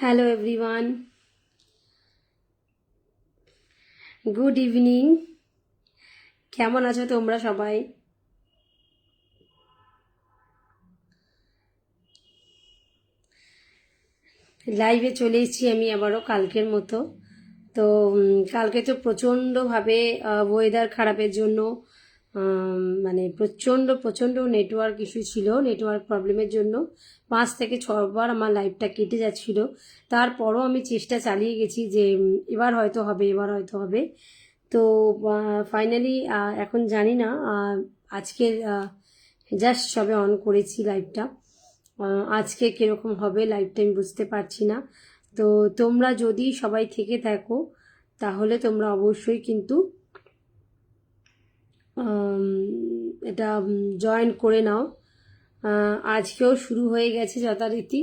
Hello everyone, good evening. কেমন আছো তোমরা সবাই? লাইভে চলে এসেছি আমি আবারও কালকের মতো। তো কালকে তো প্রচণ্ডভাবে ওয়েদার খারাপের জন্য মানে প্রচণ্ড নেটওয়ার্ক ইস্যু ছিল। নেটওয়ার্ক প্রবলেমের জন্য 5 থেকে 6 বার আমার লাইভটা কেটে যাচ্ছিল। তারপরও আমি চেষ্টা চালিয়ে গেছি যে এবার হয়তো হবে। তো ফাইনালি এখন জানি না, আজকের জাস্ট সবে অন করেছি লাইভটা। আজকে কীরকম হবে লাইভটা আমি বুঝতে পারছি না। তো তোমরা যদি সবাই থেকে থাকো তাহলে তোমরা অবশ্যই কিন্তু এটা জয়েন করে নাও। আজকেও শুরু হয়ে গেছে যথারীতি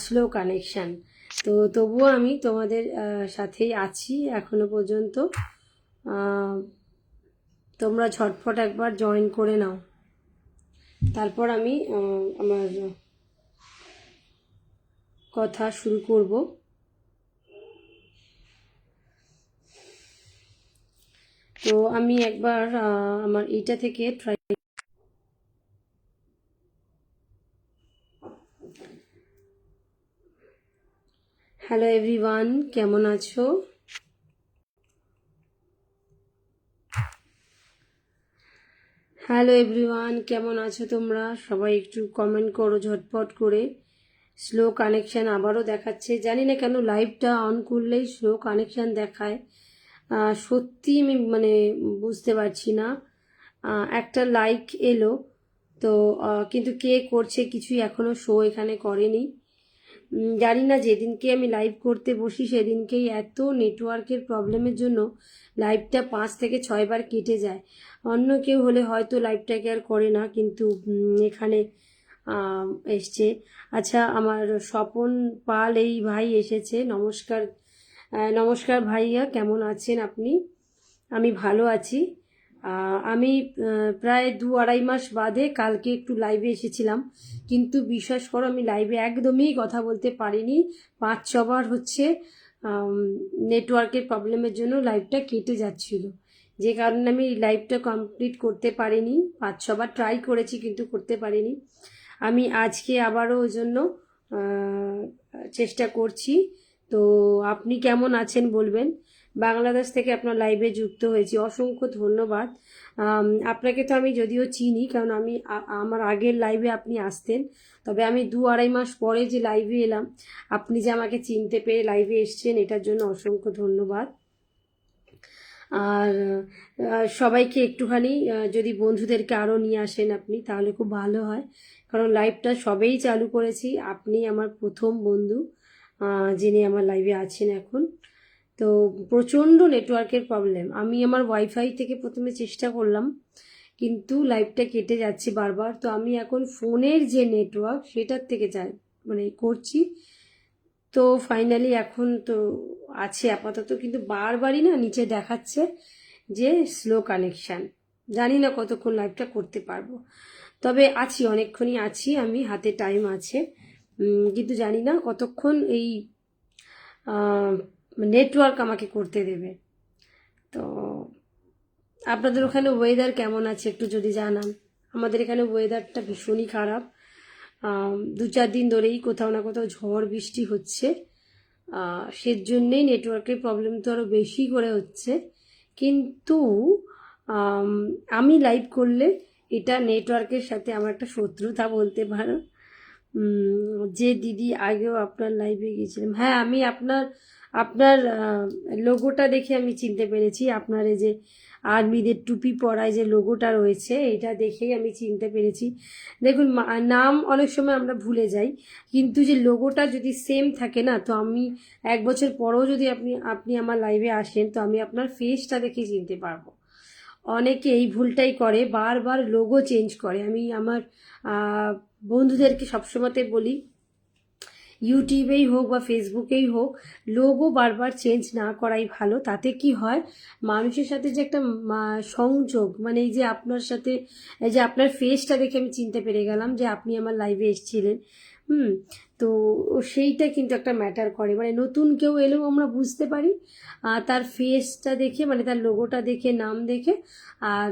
স্লো কানেকশান। তো তবুও আমি তোমাদের সাথেই আছি এখনো পর্যন্ত। তোমরা ঝটফট একবার জয়েন করে নাও, তারপর আমি আমার কথা শুরু করব। তো আমি একবার আমার এইটা থেকে ট্রাই। হ্যালো এভরিওয়ান, কেমন আছো? হ্যালো এভরিওয়ান, কেমন আছো তোমরা সবাই? একটু কমেন্ট করো ঝটপট করে। স্লো কানেকশান আবারও দেখাচ্ছে, জানি না কেন লাইভটা অন করলেই স্লো কানেকশান দেখায়। সত্যি আমি মানে বুঝতে পারছি না। একটা লাইক এলো তো, কিন্তু কে করছে কিছুই এখনও শো এখানে করেনি। জানি না, যেদিনকে আমি লাইভ করতে বসি সেদিনকেই এত নেটওয়ার্কের প্রবলেমের জন্য লাইভটা 5 থেকে 6 বার কেটে যায়। অন্য কেউ হলে হয়তো লাইভটাকে আর করে না, কিন্তু এখানে এসছে। আচ্ছা, আমার স্বপন পাল এই ভাই এসেছে। নমস্কার। নমস্কার ভাইয়া, কেমন আছেন আপনি? আমি ভালো আছি। আমি প্রায় 2-2.5 মাস বাদে কালকে একটু লাইভে এসেছিলাম, কিন্তু বিশ্বাস করো আমি লাইভে একদমই কথা বলতে পারিনি। 5-6 বার হচ্ছে নেটওয়ার্কের প্রবলেমের জন্য লাইভটা কেটে যাচ্ছিল, যে কারণে আমি লাইভটা কমপ্লিট করতে পারিনি। 5-6 বার ট্রাই করেছি কিন্তু করতে পারিনি। আমি আজকে আবারও ওই জন্য চেষ্টা করছি। তো আপনি কেমন আছেন বলবেন। বাংলাদেশ থেকে আপনার লাইভে যুক্ত হয়েছি, অসংখ্য ধন্যবাদ। আপনাকে তো আমি যদিও চিনি, কারণ আমি আমার আগের লাইভে আপনি আসতেন, তবে আমি 2-2.5 মাস পরে যে লাইভে এলাম, আপনি যে আমাকে চিনতে পেরে লাইভে এসছেন এটার জন্য অসংখ্য ধন্যবাদ। আর সবাইকে একটুখানি যদি বন্ধুদেরকে আরও নিয়ে আসেন আপনি, তাহলে খুব ভালো হয়, কারণ লাইভটা সবেই চালু করেছি। আপনি আমার প্রথম বন্ধু যিনি আমার লাইভে আছেন এখন। তো প্রচণ্ড নেটওয়ার্কের প্রবলেম। আমি আমার ওয়াইফাই থেকে প্রথমে চেষ্টা করলাম, কিন্তু লাইভটা কেটে যাচ্ছে বারবার। তো আমি এখন ফোনের যে নেটওয়ার্ক সেটার থেকে মানে করছি। তো ফাইনালি এখন তো আছে আপাতত, কিন্তু বারবারই না নিচে দেখাচ্ছে যে স্লো কানেকশান। জানি না কতক্ষণ লাইভটা করতে পারবো, তবে আছি, অনেকক্ষণই আছি, আমি হাতে টাইম আছে। কিন্তু জানি না কতক্ষণ এই নেটওয়ার্ক আমাকে করতে দেবে। তো আপনাদের ওখানে ওয়েদার কেমন আছে একটু যদি জানান। আমাদের এখানে ওয়েদারটা ভীষণই খারাপ। 2-4 দিন ধরেই কোথাও না কোথাও ঝড় বৃষ্টি হচ্ছে। সেজন্যেই নেটওয়ার্কের প্রবলেম তো আরও বেশি করে হচ্ছে। কিন্তু আমি লাইভ করলে এটা নেটওয়ার্কের সাথে আমার একটা শত্রুতা বলতে পারো। যে দিদি আগেও আপনার লাইভে গিয়েছিলাম, হ্যাঁ আমি আপনার আপনার লোগোটা দেখে আমি চিনতে পেরেছি। আপনার এই যে আর্মিদের টুপি পরায় যে লোগোটা রয়েছে, এটা দেখেই আমি চিনতে পেরেছি। দেখুন, নাম অনেক সময় আমরা ভুলে যাই, কিন্তু যে লোগোটা যদি সেম থাকে না, তো আমি 1 বছর পরেও যদি আপনি আমার লাইভে আসেন, তো আমি আপনার ফেসটা দেখে চিনতে পারবো। অনেকে এই ভুলটাই করে, বারবার লোগো চেঞ্জ করে। আমি আমার বন্ধুদেরকে সবসময়তে বলি, ইউটিউবেই হোক বা ফেসবুকেই হোক, লোগো বারবার চেঞ্জ না করাই ভালো। তাতে কি হয়, মানুষের সাথে যে একটা সংযোগ, মানে এই যে আপনার সাথে, এই যে আপনার ফেসটা দেখে আমি চিনতে পেরে গেলাম যে আপনি আমার লাইভে এসেছিলেন, হুম। তো সেইটা কিন্তু একটা ম্যাটার করে, মানে নতুন কেউ এলেও আমরা বুঝতে পারি তার ফেসটা দেখে, মানে তার লোগোটা দেখে, নাম দেখে, আর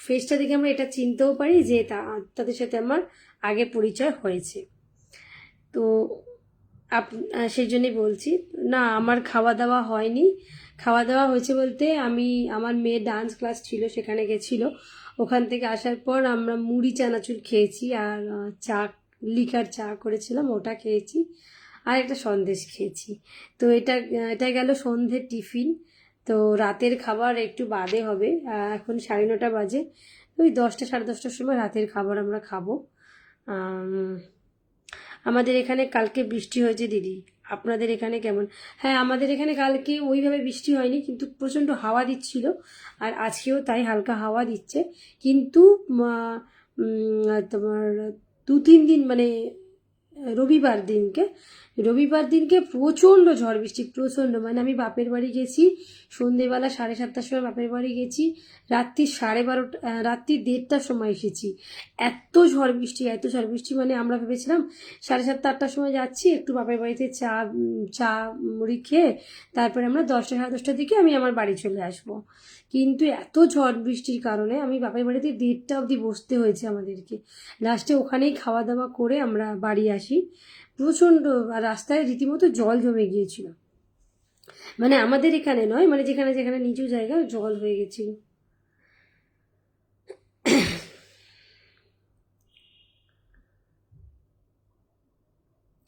ফেসটা দেখে আমরা এটা চিনতেও পারি যে তাদের সাথে আমার আগে পরিচয় হয়েছে। তো সেই জন্যই বলছি। না, আমার খাওয়া দাওয়া হয়নি। খাওয়া দাওয়া হয়েছে বলতে, আমার মেয়ের ডান্স ক্লাস ছিল, সেখানে গেছিলো। ওখান থেকে আসার পর আমরা মুড়ি চানাচুর খেয়েছি, আর চা, লিকার চা করেছিলাম, ওটা খেয়েছি, আর একটা সন্দেশ খেয়েছি। তো এটা গেল সন্ধ্যের টিফিন। তো রাতের খাবার একটু বাদে হবে, এখন 9:30 বাজে। ওই 10টা, 10:30টার সময় রাতের খাবার আমরা খাবো। আমাদের এখানে কালকে বৃষ্টি হয়েছে দিদি, আপনাদের এখানে কেমন? হ্যাঁ, আমাদের এখানে কালকে ওইভাবে বৃষ্টি হয়নি, কিন্তু প্রচণ্ড হাওয়া দিচ্ছিল, আর আজকেও তাই হালকা হাওয়া দিচ্ছে। কিন্তু তোমার 2-3 দিন, মানে রবিবার দিনকে প্রচণ্ড ঝড় বৃষ্টি, প্রচণ্ড, মানে আমি বাপের বাড়ি গেছি সন্ধেবেলা 7:30টার সময়, বাপের বাড়ি গেছি রাত্রি 12:30, রাত্রি 1:30টার সময় এসেছি। এত ঝড় বৃষ্টি, মানে আমরা ভেবেছিলাম 7:30, 8টার সময় যাচ্ছি, একটু বাপের বাড়িতে চা মুড়ি খেয়ে তারপরে আমরা 10টা, 10:30টার দিকে আমি আমার বাড়ি চলে আসব। কিন্তু এত ঝড় বৃষ্টির কারণে আমি বাপের বাড়িতে 1:30টা অবধি বসতে হয়েছে আমাদেরকে। লাস্টে ওখানেই খাওয়া দাওয়া করে আমরা বাড়ি আসি। প্রচণ্ড, আর রাস্তায় রীতিমতো জল জমে গিয়েছিল, মানে আমাদের এখানে নয়, মানে যেখানে যেখানে নিচু জায়গা জল হয়ে গেছিল।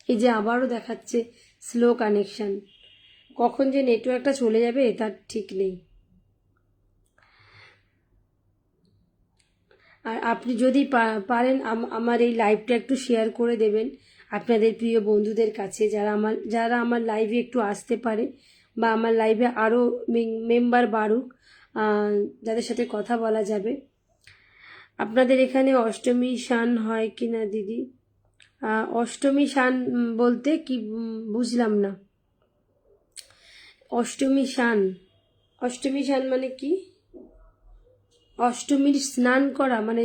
এই যে আবারও দেখাচ্ছে স্লো কানেকশন, কখন যে নেটওয়ার্কটা চলে যাবে তার ঠিক নেই। আর আপনি যদি পারেন আমার এই লাইভটা একটু শেয়ার করে দেবেন আপনাদের প্রিয় বন্ধুদের কাছে, যারা আমার লাইভে একটু আসতে পারে, বা আমার লাইভে আরও মেম্বার বাড়ুক, যাদের সাথে কথা বলা যাবে। আপনাদের এখানে অষ্টমী শান হয় কি না দিদি? অষ্টমী শান বলতে কি, বুঝলাম না। অষ্টমী শান, অষ্টমী শান মানে কি? অষ্টমীর স্নান করা, মানে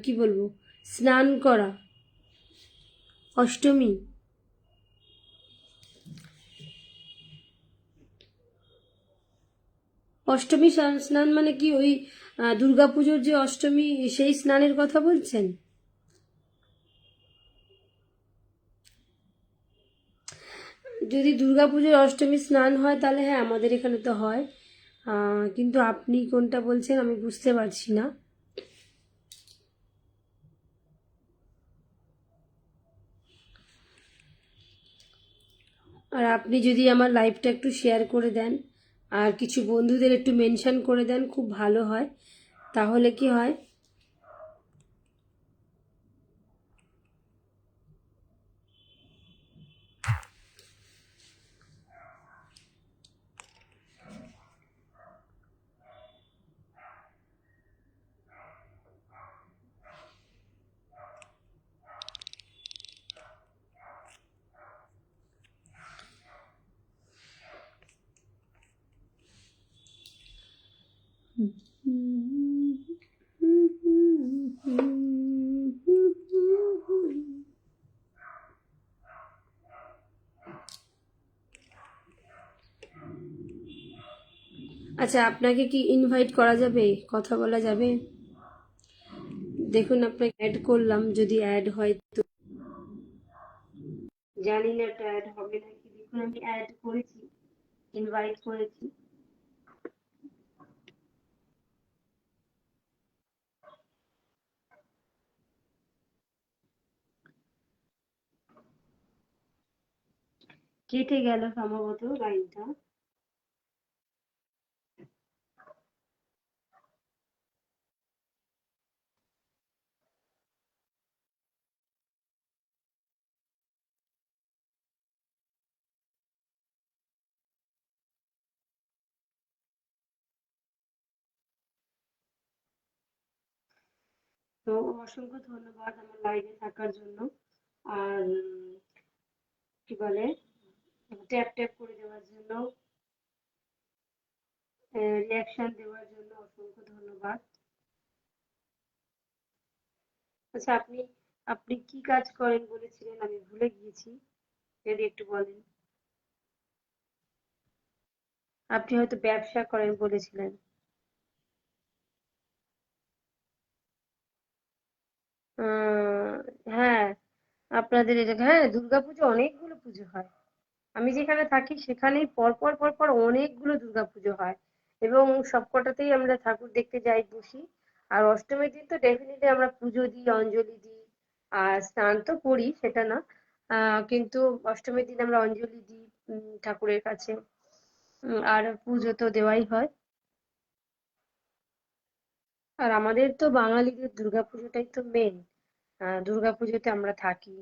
কি বলবো, স্নান করা, অষ্টমী। অষ্টমী স্নান মানে কি ওই দুর্গাপুজোর যে অষ্টমী, সেই স্নানের কথা বলছেন? যদি দুর্গাপুজোর অষ্টমী স্নান হয় তাহলে হ্যাঁ, আমাদের এখানে তো হয়, কিন্তু আপনি কোনটা বলছেন আমি বুঝতে পারছি না। আর আপনি যদি আমার লাইভটা একটু শেয়ার করে দেন, আর কিছু বন্ধুদের একটু মেনশন করে দেন, খুব ভালো হয়। তাহলে কি হয়, আচ্ছা, আপনাকে কি ইনভাইট করা যাবে, কথা বলা যাবে? দেখুন, আপনাকে অ্যাড করলাম, যদি অ্যাড হয় তো। জানি না এটা অ্যাড হবে নাকি, দেখুন আমি অ্যাড করেছি, ইনভাইট করেছি। কেটে গেল সম্ভবত লাইনটা। তো অসংখ্য ধন্যবাদ আমার লাইভে থাকার জন্য, আর কি বলে, ট্যাপ ট্যাপ করে দেওয়ার জন্য, রিয়াকশন দেওয়ার জন্য অসংখ্য ধন্যবাদ। আচ্ছা, আপনি আপনি কি কাজ করেন বলেছিলেন, আমি ভুলে গিয়েছি, যদি একটু বলেন। আপনি হয়তো ব্যবসা করেন বলেছিলেন। আহ, হ্যাঁ, আপনাদের এটা, হ্যাঁ, দুর্গাপুজো অনেকগুলো পুজো হয়। আমি যেখানে থাকি সেখানেই পরপর পরপর অনেকগুলো দুর্গাপুজো হয়, এবং সবকটাতেই আমরা ঠাকুর দেখতে যাই, বসি। আর অষ্টমীর দিন তো ডেফিনেটলি আমরা পুজো দিই, অঞ্জলি দিই। আর স্নান তো করি, সেটা না, কিন্তু অষ্টমীর দিন আমরা অঞ্জলি দিই ঠাকুরের কাছে। আর পুজো তো দেওয়াই হয়। আর আমাদের তো বাঙালিদের দুর্গাপুজোটাই তো মেন। দুর্গাপুজোতে আমরা থাকি।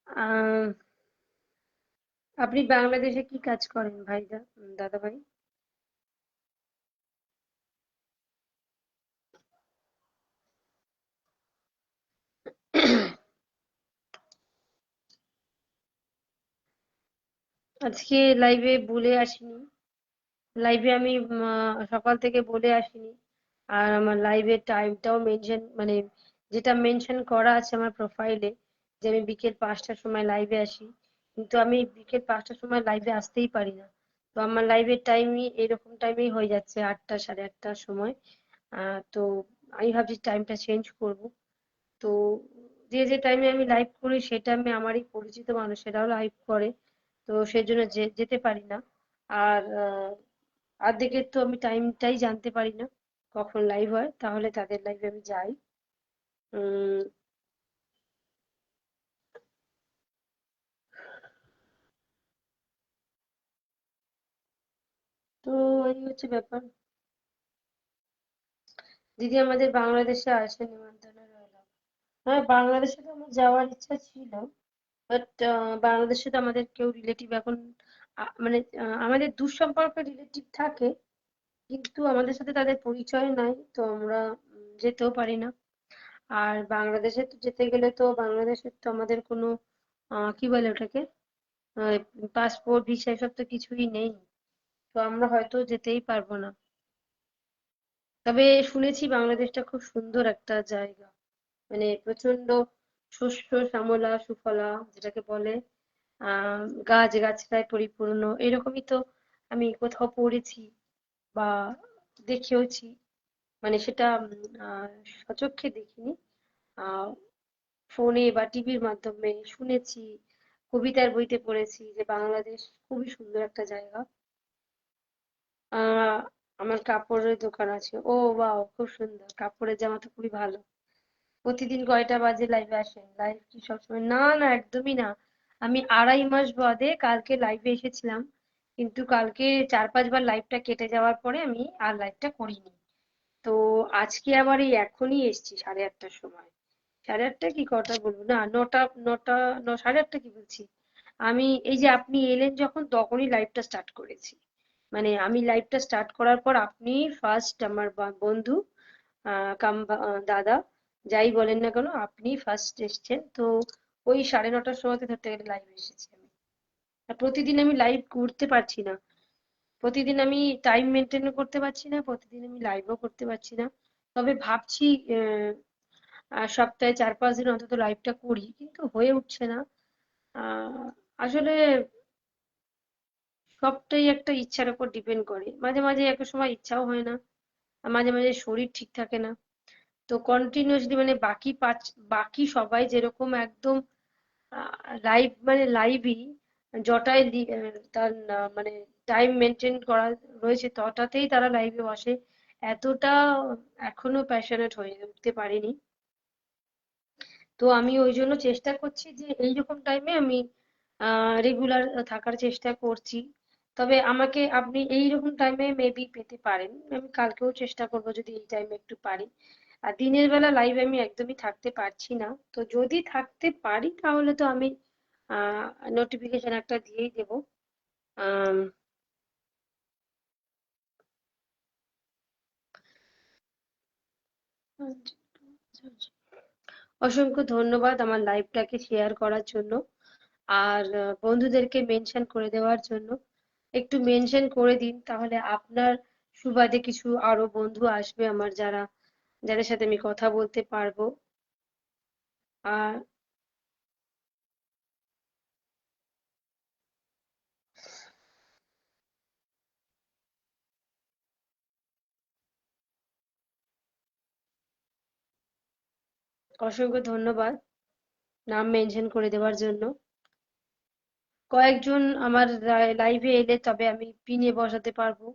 আহ আপনি বাংলাদেশে কি কাজ করেন দাদা ভাই? আজকে লাইভে বলে আসিনি। লাইভে আমি সকাল থেকে বলে আসিনি। আর আমার লাইভের টাইমটাও মেনশন, মানে যেটা মেনশন করা আছে আমার প্রোফাইলে, যে আমি বিকেল 5টার সময় লাইভে আসি, কিন্তু আমি বিকেল 5টার সময় লাইভে আসতেই পারি না। তো আমার লাইভের টাইমই এরকম টাইমেই হয়ে যাচ্ছে, 8টা, সাড়ে 8টার সময়। তো আমি ভাবছি টাইমটা চেঞ্জ করব। তো যে যে টাইমে আমি লাইভ করি সেই টাইমে আমারই পরিচিত মানুষেরাও লাইভ করে। তো সেজন্য যেতে পারি না। আর অর্ধেকের তো আমি টাইমটাই জানতে পারি না কখন লাইভ হয়, তাহলে তাদের লাইভে আমি যাই। উম, তো এই হচ্ছে ব্যাপার। দিদি আমাদের বাংলাদেশে আসে, নিমন্ত্রণে রইলাম। হ্যাঁ, বাংলাদেশে তো আমার যাওয়ার ইচ্ছা ছিল, বাট বাংলাদেশে তো আমাদের কেউ রিলেটিভ এখন, মানে আমাদের দূর সম্পর্কের রিলেটিভ থাকে, কিন্তু আমাদের সাথে তাদের পরিচয় নাই, তো আমরা যেতেও পারি না। আর বাংলাদেশে তো যেতে গেলে তো বাংলাদেশের তো আমাদের কোনো কি বলে ওটাকে, পাসপোর্ট ভিসা এসব তো কিছুই নেই। তো আমরা হয়তো যেতেই পারবো না। তবে শুনেছি বাংলাদেশটা খুব সুন্দর একটা জায়গা, মানে প্রচন্ড শস্য শ্যামলা সুফলা যেটাকে বলে, আহ গাছ গাছড়ায় পরিপূর্ণ, এরকমই তো আমি কোথাও পড়েছি বা দেখেওছি। মানে সেটা সচক্ষে দেখিনি, আহ ফোনে বা টিভির মাধ্যমে শুনেছি, কবিতার বইতে পড়েছি যে বাংলাদেশ খুবই সুন্দর একটা জায়গা। আহ আমার কাপড়ের দোকান আছে। ও বাহ, খুব সুন্দর, কাপড়ের জামা তো খুবই ভালো। প্রতিদিন কয়টা বাজে লাইভে আসেন? লাইভ কি সবসময়? না না, একদমই না। আমি 2.5 মাস বাদে কালকে লাইভে এসেছিলাম, কিন্তু কালকে 4-5 বার লাইভটা কেটে যাওয়ার পরে আমি আর লাইভটা করিনি। তো আজকে আবার এই এখনই এসছি, 8:30টার সময়। 8:30 কি কটা বলবো, না, নটা। নটা, 8:30 কি বলছি, আমি এই যে আপনি এলেন যখন তখনই লাইভটা স্টার্ট করেছি। মানে আমি লাইভটা স্টার্ট করার পর আপনি ফার্স্ট আমার বন্ধু, দাদা, যাই বলেন না কেন, আপনি ফার্স্ট এসছেন। তো ওই 9:30টার সময়তে ধরতে গেলে লাইভ এসেছি আমি। আর প্রতিদিন আমি লাইভ করতে পারছি না, প্রতিদিন আমি টাইম মেনটেন করতে পারছি না, প্রতিদিন আমি লাইভও করতে পারছি না। তবে ভাবছি সপ্তাহে 4-5 দিন অন্তত লাইভটা করি, কিন্তু হয়ে উঠছে না। আহ, আসলে সবটাই একটা ইচ্ছার উপর ডিপেন্ড করে, মাঝে মাঝে একটা সময় ইচ্ছাও হয় না, আর মাঝে মাঝে শরীর ঠিক থাকে না। তো কন্টিনিউয়াসলি, মানে বাকি সবাই যেরকম একদম লাইভ, মানে লাইভই যটায় তার মানে টাইম মেনটেন করা রয়েছে তটাতেই তারা লাইভে বসে, এতটা এখনো প্যাশনেট হয়ে উঠতে পারিনি। তো আমি ওই জন্য চেষ্টা করছি যে এইরকম টাইমে আমি রেগুলার থাকার চেষ্টা করছি। তবে আমাকে আপনি এইরকম টাইমে মেবি পেতে পারেন, আমি কালকেও চেষ্টা করবো যদি এই টাইমে একটু পারি। আর দিনের বেলা লাইভে আমি একদমই থাকতে পারছি না, তো যদি থাকতে পারি তাহলে তো আমি নোটিফিকেশন একটা দিয়েই দেবো। আম, অসংখ্য ধন্যবাদ আমার লাইভটাকে শেয়ার করার জন্য, আর বন্ধুদেরকে মেনশন করে দেওয়ার জন্য। একটু মেনশন করে দিন, তাহলে আপনার সুবাদে কিছু আরো বন্ধু আসবে আমার, যাদের সাথে আমি কথা বলতে পারবো। আর অসংখ্য ধন্যবাদ নাম মেনশন করে দেওয়ার জন্য। কয়েকজন আমার লাইভে এলে তবে আমি পিনে বসাতে পারবো।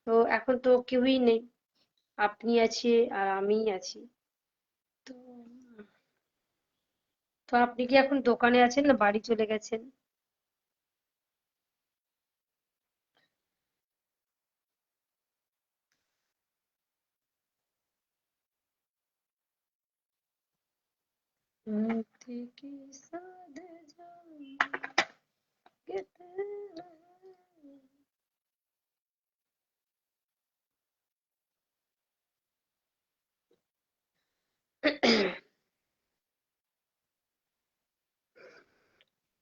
তো এখন তো কেউই নেই, আপনি আছে আর আমিই আছি। তো তো আপনি কি এখন দোকানে আছেন না বাড়ি চলে গেছেন? मिट्टी की साद जाऊं कि तेरा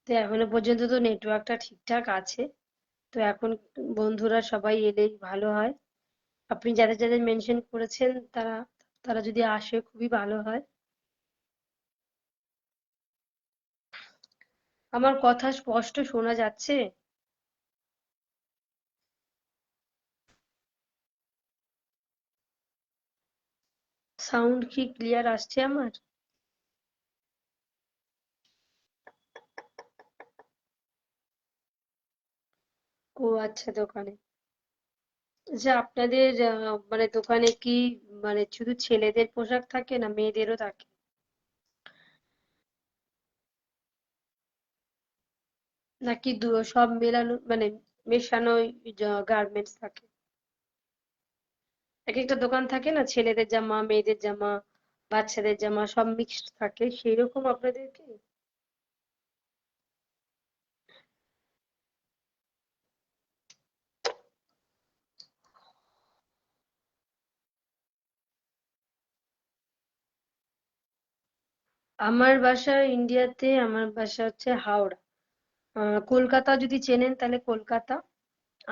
তো এখনো পর্যন্ত তো নেটওয়ার্কটা ঠিকঠাক আছে। তো এখন বন্ধুরা সবাই এলেই ভালো হয়। আপনি যাদের যাদের মেনশন করেছেন তারা তারা যদি আসে খুবই ভালো হয়। আমার কথা স্পষ্ট শোনা যাচ্ছে? সাউন্ড কি ক্লিয়ার আসছে আমার? ও আচ্ছা, দোকানে। আচ্ছা, আপনাদের মানে দোকানে কি মানে শুধু ছেলেদের পোশাক থাকে না মেয়েদেরও থাকে? নাকি সব মেলানো মানে মেশানো গার্মেন্টস থাকে? এক একটা দোকান থাকে না, ছেলেদের জামা, মেয়েদের জামা, বাচ্চাদের জামা সব মিক্সড থাকে, সেই রকম আপনাদের কি? আমার বাসা ইন্ডিয়াতে, আমার বাসা হচ্ছে হাওড়া। কলকাতা যদি চেনেন তাহলে কলকাতা।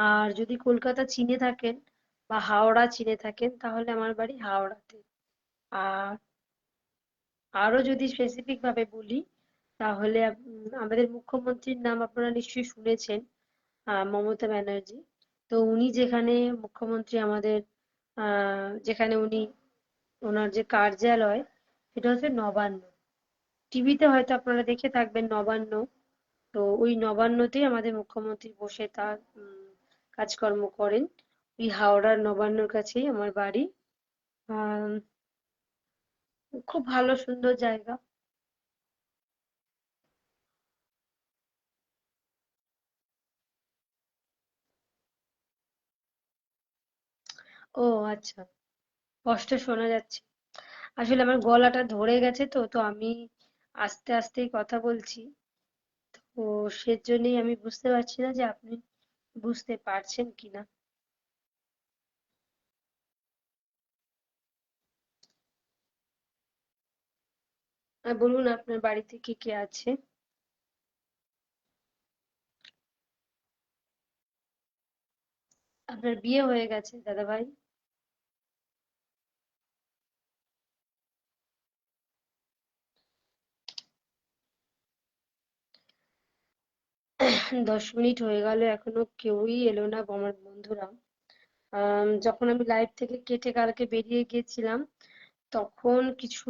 আর যদি কলকাতা চিনে থাকেন বা হাওড়া চিনে থাকেন তাহলে আমার বাড়ি হাওড়াতে। আর আরো যদি স্পেসিফিক ভাবে বলি তাহলে আমাদের মুখ্যমন্ত্রীর নাম আপনারা নিশ্চয়ই শুনেছেন, মমতা ব্যানার্জি। তো উনি যেখানে মুখ্যমন্ত্রী আমাদের, যেখানে উনি, ওনার যে কার্যালয় সেটা হচ্ছে নবান্ন। টিভিতে হয়তো আপনারা দেখে থাকবেন নবান্ন। তো ওই নবান্নতেই আমাদের মুখ্যমন্ত্রী বসে তার কাজকর্ম করেন। ওই হাওড়ার নবান্নর কাছেই আমার বাড়ি। আহ খুব ভালো সুন্দর জায়গা। ও আচ্ছা, কষ্ট শোনা যাচ্ছে। আসলে আমার গলাটা ধরে গেছে, তো আমি আস্তে আস্তেই কথা বলছি। তো সেজন্যই আমি বুঝতে পারছি না যে আপনি বুঝতে পারছেন কিনা। আর বলুন আপনার বাড়িতে কে কে আছে? আপনার বিয়ে হয়ে গেছে দাদা ভাই? 10 মিনিট হয়ে গেল এখনো কেউই এলো না আমার বন্ধুরা। যখন আমি লাইভ থেকে কেটে কালকে বেরিয়ে গিয়েছিলাম তখন কিছু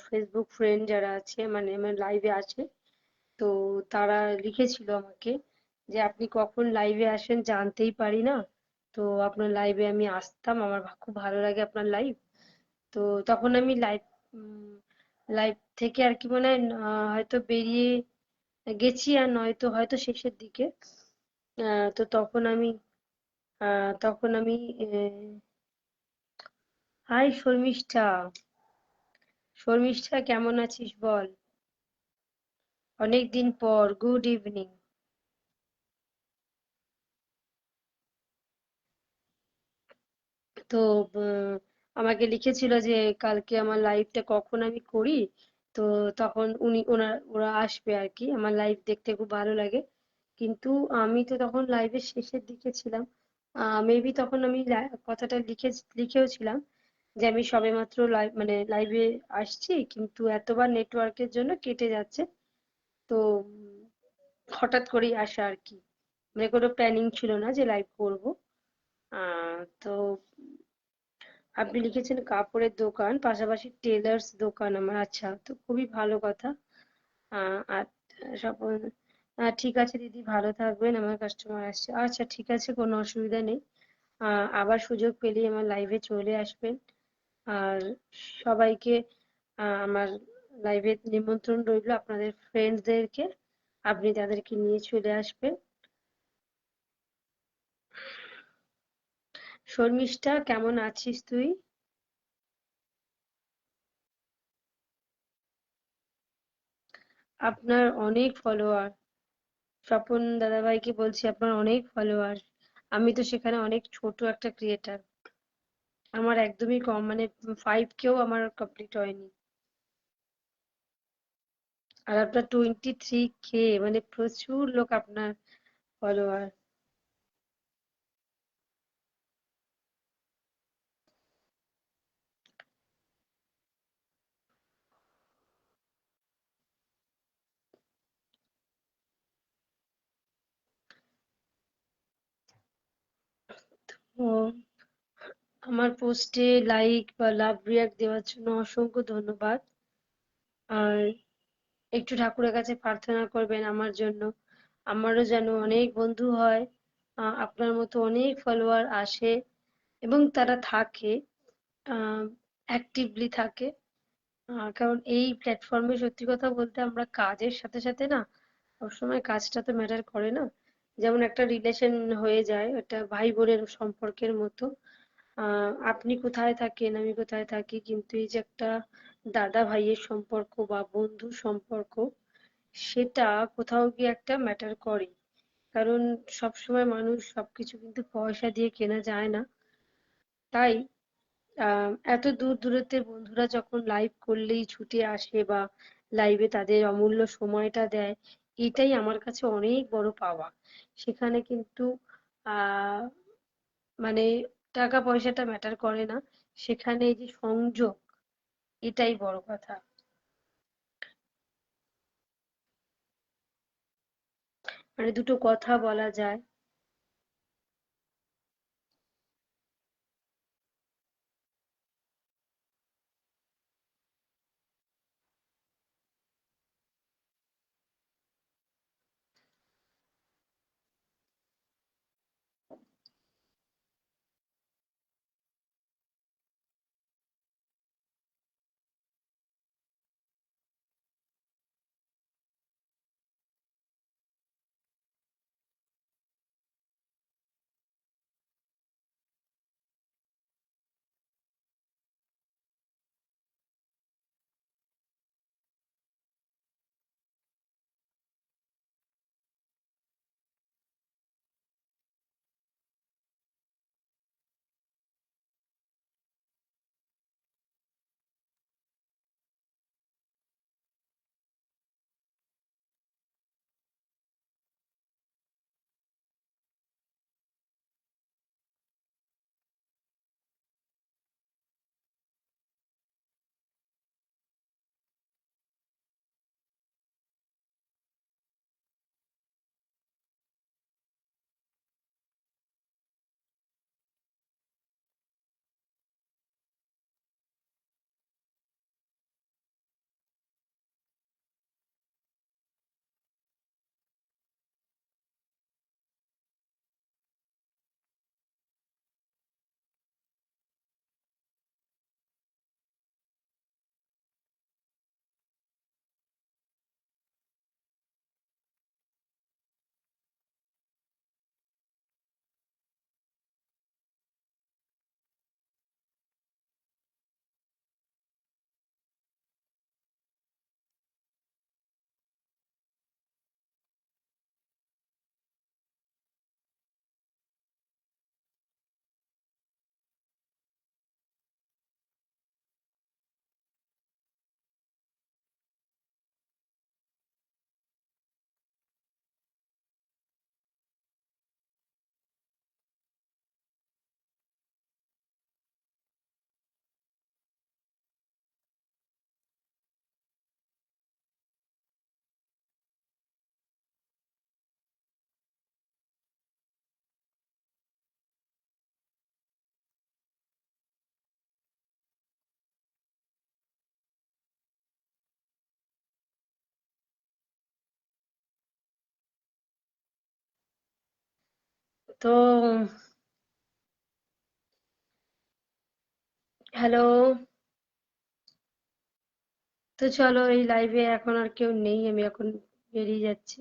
ফেসবুক ফ্রেন্ড যারা আছে মানে আমার লাইভে আছে, তো তারা লিখেছিল আমাকে যে আপনি কখন লাইভে আসেন জানতেই পারি না। তো আপনার লাইভে আমি আসতাম, আমার খুব ভালো লাগে আপনার লাইভ। তো তখন আমি লাইভ লাইভ থেকে আর কি মানে হয়তো বেরিয়ে গেছি, আর নয়তো হয়তো শেষের দিকে। তো তখন আমি হাই শর্মিষ্ঠা, শর্মিষ্ঠা কেমন আছিস বল? অনেকদিন পর, গুড ইভিনিং। তো আমাকে লিখেছিল যে কালকে আমার লাইভটা কখন আমি করি। তো তখন ওরা আসবে আর কি, আমার লাইভ দেখতে খুব ভালো লাগে। কিন্তু আমি তো তখন লাইভের শেষের দিকে ছিলাম। মেবি তখন আমি কথাটা লিখেও ছিলাম যে আমি সবেমাত্র লাইভে আসছি, কিন্তু এতবার নেটওয়ার্কের জন্য কেটে যাচ্ছে। তো হঠাৎ করেই আসা আর কি, মানে কোনো প্ল্যানিং ছিল না যে লাইভ করব। তো আপনি লিখেছেন কাপড়ের দোকান, পাশাপাশি টেলার্স দোকান আমার, আচ্ছা তো খুবই ভালো কথা। আর স্বপন, ঠিক আছে দিদি, ভালো থাকবেন, আমার কাস্টমার আসছে, আচ্ছা ঠিক আছে, কোনো অসুবিধা নেই। আবার সুযোগ পেলেই আমার লাইভে চলে আসবেন। আর সবাইকে আমার লাইভে নিমন্ত্রণ রইল, আপনাদের ফ্রেন্ডসদেরকে আপনি তাদেরকে নিয়ে চলে আসবেন। শর্মিষ্ঠা, কেমন আছিস তুই? আপনার অনেক ফলোয়ার, স্বপন দাদাভাইকে বলছি আপনার অনেক ফলোয়ার। আমি তো সেখানে অনেক ছোট একটা ক্রিয়েটার, আমার একদমই কম, মানে 5 কেও আমার কমপ্লিট হয়নি। আর আপনার 23 কে, মানে প্রচুর লোক আপনার ফলোয়ার। ও, আমার পোস্টে লাইক বা লাভ রিয়াক্ট দেওয়ার জন্য অসংখ্য ধন্যবাদ। আর একটু ঠাকুরের কাছে প্রার্থনা করবেন আমার জন্য, আমারও যেন অনেক বন্ধু হয়, আপনার মতো অনেক ফলোয়ার আসে এবং তারা থাকে, অ্যাক্টিভলি থাকে। কারণ এই প্ল্যাটফর্মে সত্যি কথা বলতে আমরা কাজের সাথে সাথে না, সবসময় কাজটা তো ম্যাটার করে না। যেমন একটা রিলেশন হয়ে যায়, একটা ভাই বোনের সম্পর্কের মতো। আপনি কোথায় থাকেন, আমি কোথায় থাকি, কিন্তু এই যে একটা দাদা ভাইয়ের সম্পর্ক বা বন্ধুর সম্পর্ক, সেটা কোথাও গিয়ে একটা ম্যাটার করে। কারণ সবসময় মানুষ সবকিছু কিন্তু পয়সা দিয়ে কেনা যায় না। তাই এত দূর দূরত্বের বন্ধুরা যখন লাইভ করলেই ছুটে আসে বা লাইভে তাদের অমূল্য সময়টা দেয়, এটাই আমার কাছে অনেক বড় পাওয়া। সেখানে কিন্তু আহ মানে টাকা পয়সাটা ম্যাটার করে না, সেখানে এই যে সংযোগ, এটাই বড় কথা। মানে দুটো কথা বলা যায়। তো হ্যালো, তো চলো এই লাইভে এখন আর কেউ নেই, আমি এখন বেরিয়ে যাচ্ছি।